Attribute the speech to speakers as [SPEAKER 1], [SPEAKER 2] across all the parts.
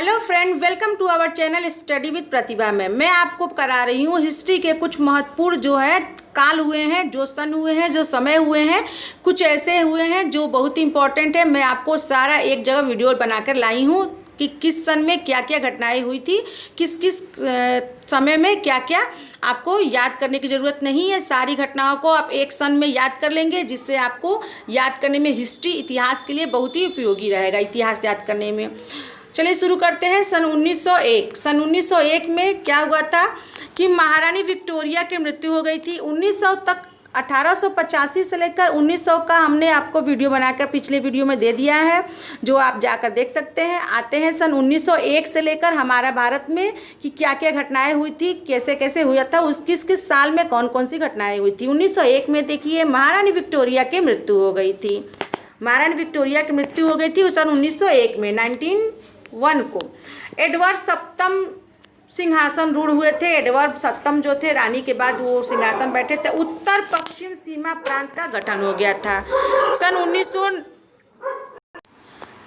[SPEAKER 1] Hello friend, welcome to our channel study with Pratibha में मैं आपको करा रही हूँ हिस्ट्री के कुछ महत्वपूर्ण जो है काल हुए हैं, जो सन हुए हैं, जो समय हुए हैं, कुछ ऐसे हुए हैं जो बहुत इंपॉर्टेंट है। मैं आपको सारा एक जगह वीडियो बनाकर लाई हूँ कि किस सन में क्या क्या घटनाएं हुई थी, किस किस समय में क्या क्या आपको याद करने की ज़रूरत नहीं है। सारी घटनाओं को आप एक सन में याद कर लेंगे, जिससे आपको याद करने में हिस्ट्री इतिहास के लिए बहुत ही उपयोगी रहेगा, इतिहास याद करने में। चलिए शुरू करते हैं। सन 1901 में क्या हुआ था कि महारानी विक्टोरिया की मृत्यु हो गई थी। 1900 तक 1885 से लेकर 1900 का हमने आपको वीडियो बनाकर पिछले वीडियो में दे दिया है, जो आप जाकर देख सकते हैं। आते हैं सन 1901 से लेकर हमारा भारत में कि क्या क्या घटनाएं हुई थी, कैसे कैसे हुआ था, उस किस किस साल में कौन कौन सी घटनाएं हुई थी। 1901 में देखिए महारानी विक्टोरिया की मृत्यु हो गई थी। महारानी विक्टोरिया की मृत्यु हो गई थी सन 1901 में 1901 को। एडवर्ड सप्तम सिंहासन रूढ़ हुए थे। एडवर्ड सप्तम जो थे रानी के बाद वो सिंहासन बैठे थे। उत्तर पश्चिम सीमा प्रांत का गठन हो गया था। सन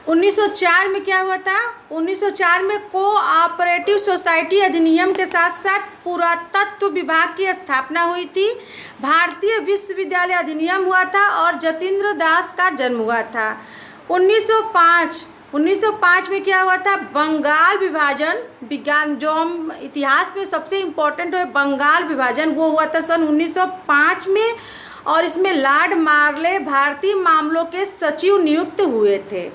[SPEAKER 1] 1904 में क्या हुआ था? 1904 में कोऑपरेटिव सोसाइटी अधिनियम के साथ साथ पुरातत्व विभाग की स्थापना हुई थी। भारतीय विश्वविद्यालय अधिनियम हुआ था और जतीन्द्र दास का जन्म हुआ था। 1905 में क्या हुआ था? बंगाल विभाजन विज्ञान, जो हम इतिहास में सबसे इम्पोर्टेंट है बंगाल विभाजन, वो हुआ था सन 1905 में। और इसमें लॉर्ड मार्ले भारतीय मामलों के सचिव नियुक्त हुए थे।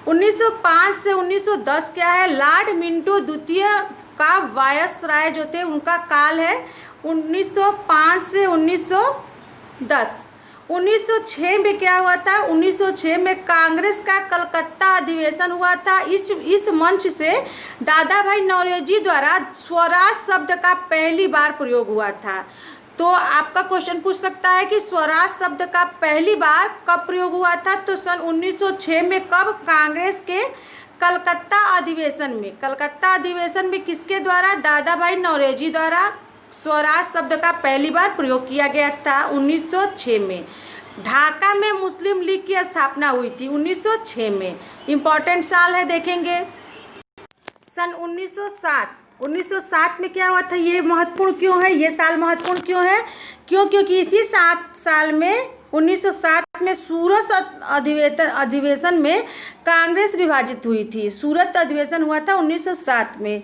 [SPEAKER 1] 1905 से 1910 क्या है? लॉर्ड मिंटो द्वितीय का वायसराय जो थे उनका काल है 1905 से 1910। 1906 में क्या हुआ था? 1906 में कांग्रेस का कलकत्ता अधिवेशन हुआ था। इस मंच से दादा भाई नौरोजी द्वारा स्वराज शब्द का पहली बार प्रयोग हुआ था। तो आपका क्वेश्चन पूछ सकता है कि स्वराज शब्द का पहली बार कब प्रयोग हुआ था? तो सन 1906 में। कब? कांग्रेस के कलकत्ता अधिवेशन में किसके द्वारा? दादा भाई नौरोजी द्वारा स्वराज शब्द का पहली बार प्रयोग किया गया था 1906 में। ढाका में मुस्लिम लीग की स्थापना हुई थी 1906 में। इम्पॉर्टेंट साल है, देखेंगे। सन 1907 में क्या हुआ था? ये महत्वपूर्ण क्यों है? ये साल महत्वपूर्ण क्यों है? क्योंकि इसी साल में 1907 में सूरत अधिवेशन में कांग्रेस विभाजित हुई थी। सूरत अधिवेशन हुआ था 1907 में।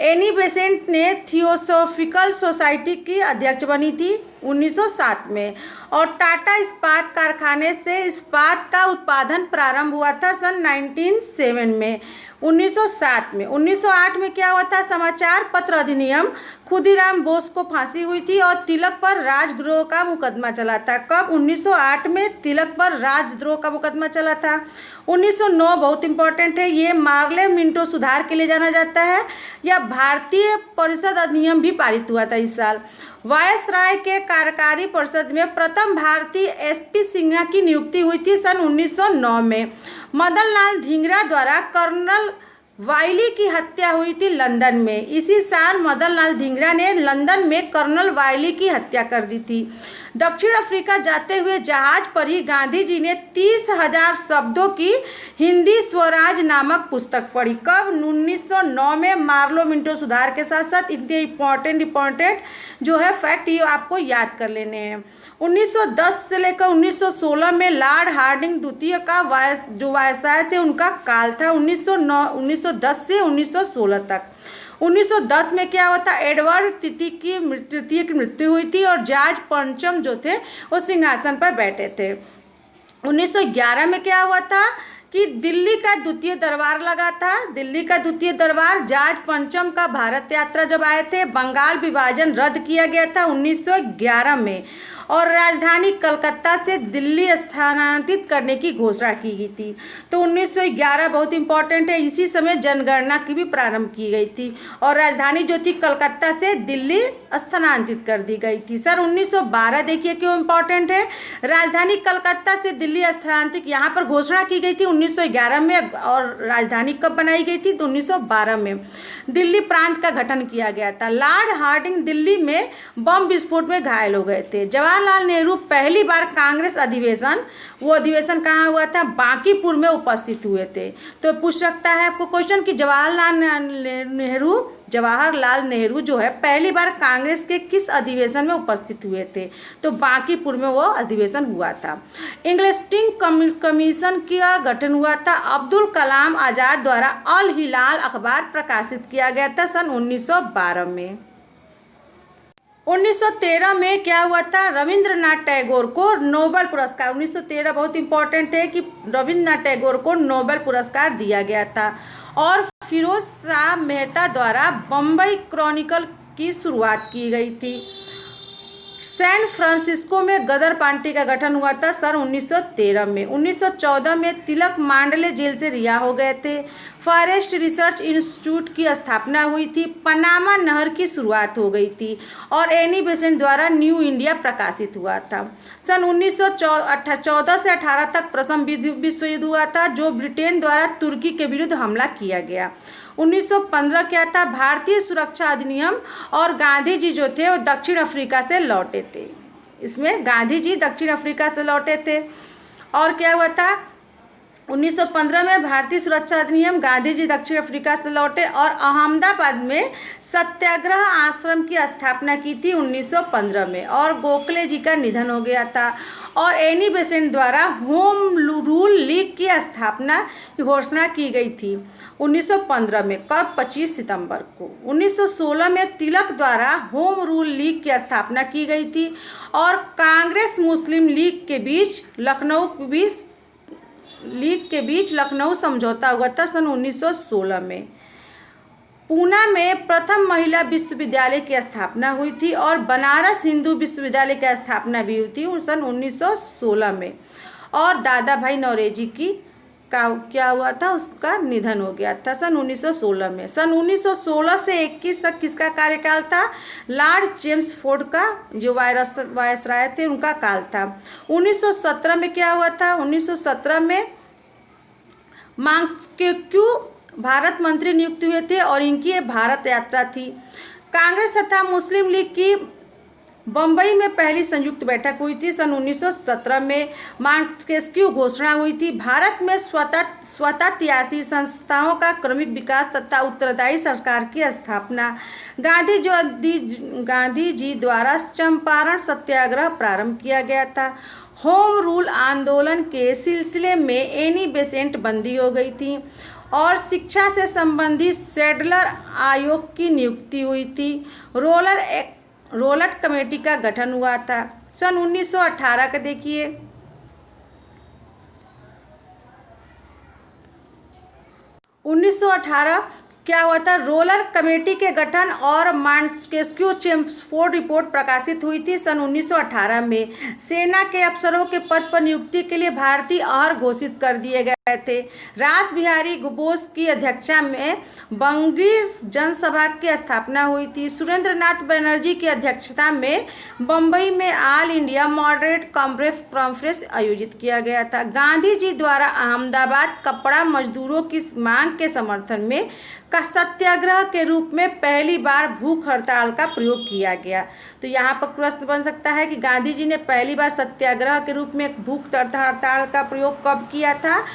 [SPEAKER 1] एनी बेसेंट ने थियोसॉफिकल सोसाइटी की अध्यक्ष बनी थी 1907 में। और टाटा इस्पात कारखाने से इस्पात का उत्पादन प्रारंभ हुआ था सन 1907 में 1907 में। 1908 में क्या हुआ था? समाचार पत्र अधिनियम। खुदीराम बोस को फांसी हुई थी और तिलक पर राजद्रोह का मुकदमा चला था। कब? 1908 में तिलक पर राजद्रोह का मुकदमा चला था। 1909 बहुत इंपॉर्टेंट है, ये मार्ले मिंटो सुधार के लिए जाना जाता है। यह भारतीय परिषद अधिनियम भी पारित हुआ था इस साल। वायसराय के कार्यकारी परिषद में प्रथम भारतीय एसपी सिन्हा की नियुक्ति हुई थी सन 1909 में। मदन लाल धिंगरा द्वारा कर्नल वाइली की हत्या हुई थी लंदन में। इसी साल मदन लाल धिंगरा ने लंदन में कर्नल वाइली की हत्या कर दी थी। दक्षिण अफ्रीका जाते हुए जहाज पर ही गांधी जी ने 30,000 शब्दों की हिंदी स्वराज नामक पुस्तक पढ़ी। कब? 1909 में। मार्लो मिंटो सुधार के साथ साथ इतने इम्पॉर्टेंट जो है फैक्ट ये आपको याद कर लेने हैं। 1910 से लेकर 1916 में लॉर्ड हार्डिंग द्वितीय का जो वायसराय थे उनका काल था 1910 से 1916 तक। 1910 में क्या हुआ था? एडवर्ड तृतीय की मृत्यु हुई थी और जॉर्ज पंचम जो थे वो सिंहासन पर बैठे थे। 1911 में क्या हुआ था कि दिल्ली का द्वितीय दरबार लगा था। दिल्ली का द्वितीय दरबार जॉर्ज पंचम का भारत यात्रा जब आए थे। बंगाल विभाजन रद्द किया गया था 1911 में और राजधानी कलकत्ता से दिल्ली स्थानांतरित करने की घोषणा की गई थी। तो 1911 बहुत इंपॉर्टेंट है। इसी समय जनगणना की भी प्रारंभ की गई थी और राजधानी जो थी कलकत्ता से दिल्ली स्थानांतरित कर दी गई थी। सर 1912 देखिए क्यों इंपॉर्टेंट है। राजधानी कलकत्ता से दिल्ली स्थानांतरित यहाँ पर घोषणा की गई थी 1911 में और राजधानी कब बनाई गई थी? तो 1912 में। दिल्ली प्रांत का गठन किया गया था। लॉर्ड हार्डिंग दिल्ली में बम विस्फोट में घायल हो गए थे। जवाहरलाल जवाहरलाल नेहरू पहली बार कांग्रेस अधिवेशन, वो अधिवेशन कहाँ हुआ था? बांकीपुर में उपस्थित हुए थे। तो पूछ सकता है आपको क्वेश्चन कि जवाहरलाल नेहरू जो है पहली बार कांग्रेस के किस अधिवेशन में उपस्थित हुए थे? तो बांकीपुर में वो अधिवेशन हुआ था। इंगलिस्टिंग कमीशन का गठन हुआ था। अब्दुल कलाम आज़ाद द्वारा अल हिलाल अखबार प्रकाशित किया गया था सन 1912 में। 1913 में क्या हुआ था? रविंद्रनाथ टैगोर को नोबेल पुरस्कार, 1913 बहुत इंपॉर्टेंट है कि रविंद्रनाथ टैगोर को नोबेल पुरस्कार दिया गया था। और फिरोज शाह मेहता द्वारा बम्बई क्रॉनिकल की शुरुआत की गई थी। सैन फ्रांसिस्को में गदर पार्टी का गठन हुआ था सन 1913 में। 1914 में तिलक मांडले जेल से रिहा हो गए थे। फॉरेस्ट रिसर्च इंस्टीट्यूट की स्थापना हुई थी। पनामा नहर की शुरुआत हो गई थी और एनी बेसेंट द्वारा न्यू इंडिया प्रकाशित हुआ था। सन 1914 से 18 तक प्रथम विश्व युद्ध हुआ था, जो ब्रिटेन द्वारा तुर्की के विरुद्ध हमला किया गया। 1915 क्या था? भारतीय सुरक्षा अधिनियम, और गांधी जी जो थे वो दक्षिण अफ्रीका से लौटे थे। इसमें गांधी जी दक्षिण अफ्रीका से लौटे थे। और क्या हुआ था? 1915 में भारतीय सुरक्षा अधिनियम, गांधी जी दक्षिण अफ्रीका से लौटे और अहमदाबाद में सत्याग्रह आश्रम की स्थापना की थी 1915 में। और गोखले जी का निधन हो गया था। और एनी बेसेंट द्वारा होम रूल लीग की स्थापना की घोषणा की गई थी 1915 में। कब? 25 सितंबर को। 1916 में तिलक द्वारा होम रूल लीग की स्थापना की गई थी। और कांग्रेस मुस्लिम लीग के बीच लखनऊ समझौता हुआ था सन 1916 में। पूना में प्रथम महिला विश्वविद्यालय की स्थापना हुई थी और बनारस हिंदू विश्वविद्यालय की स्थापना भी हुई थी सन 1916 में। और दादा भाई नौरोजी की क्या हुआ था? उसका निधन हो गया था सन 1916 में। सन 1916 से 21 तक किसका कार्यकाल था? लॉर्ड जेम्स फोर्ड का, जो वायसराय थे, उनका काल था। 1917 में क्या हुआ था? 1917 में मांग्स्क्यू भारत मंत्री नियुक्त हुए थे और इनकी भारत यात्रा थी। कांग्रेस तथा मुस्लिम लीग की बम्बई में पहली संयुक्त बैठक हुई थी सन 1917 में। मांग्स्क्यू घोषणा हुई थी। भारत में स्वतंत्रतावादी संस्थाओं का क्रमिक विकास तथा उत्तरदायी सरकार की स्थापना। गांधी जी द्वारा चंपारण सत्याग्रह प्रारंभ किया गया था। होम रूल आंदोलन के सिलसिले में एनी बेसेंट बंदी हो गई थी और शिक्षा से संबंधित सैडलर आयोग की नियुक्ति हुई थी। रोलट कमेटी का गठन हुआ था सन 1918 का। देखिए 1918 क्या हुआ था? रोलर कमेटी के गठन और मांग्स्क्यू चेम्सफोर्ड रिपोर्ट प्रकाशित हुई थी सन 1918 में। सेना के अफसरों के पद पर नियुक्ति के लिए भारतीय अहर घोषित कर दिए गए थे। रास बिहारी बोस की अध्यक्षता में बंगी जनसभा की स्थापना हुई थी। सुरेंद्रनाथ बनर्जी की अध्यक्षता में बम्बई में ऑल इंडिया मॉडरेट कॉन्फ्रेंस आयोजित किया गया था। गांधी जी द्वारा अहमदाबाद कपड़ा मजदूरों की मांग के समर्थन में का सत्याग्रह के रूप में पहली बार भूख हड़ताल का प्रयोग किया गया। तो यहाँ पर प्रश्न बन सकता है कि गांधी जी ने पहली बार सत्याग्रह के रूप में भूख हड़ताल का प्रयोग कब किया था?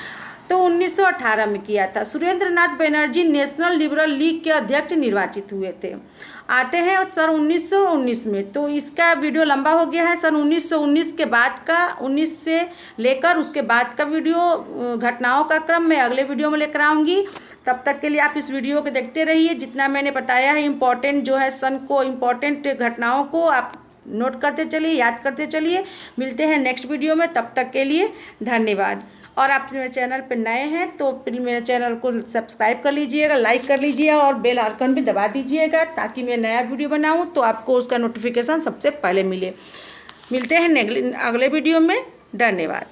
[SPEAKER 1] तो 1918 में किया था। Surendranath Banerjee national liberal league के अध्यक्ष निर्वाचित हुए थे। आते हैं सर 1919 में। तो इसका वीडियो लंबा हो गया है। सन 1919 के बाद का, 19 से लेकर उसके बाद का वीडियो घटनाओं का क्रम मैं अगले वीडियो में लेकर आऊँगी। तब तक के लिए आप इस वीडियो को देखते रहिए। जितना मैंने बताया है इम्पोर्टेंट जो है सन को, इम्पोर्टेंट घटनाओं को आप नोट करते चलिए, याद करते चलिए। मिलते हैं नेक्स्ट वीडियो में, तब तक के लिए धन्यवाद। और आप मेरे चैनल पर नए हैं तो प्लीज़ मेरे चैनल को सब्सक्राइब कर लीजिएगा, लाइक कर लीजिएगा और बेल आइकन भी दबा दीजिएगा ताकि मैं नया वीडियो बनाऊं तो आपको उसका नोटिफिकेशन सबसे पहले मिले। मिलते हैं अगले वीडियो में। धन्यवाद।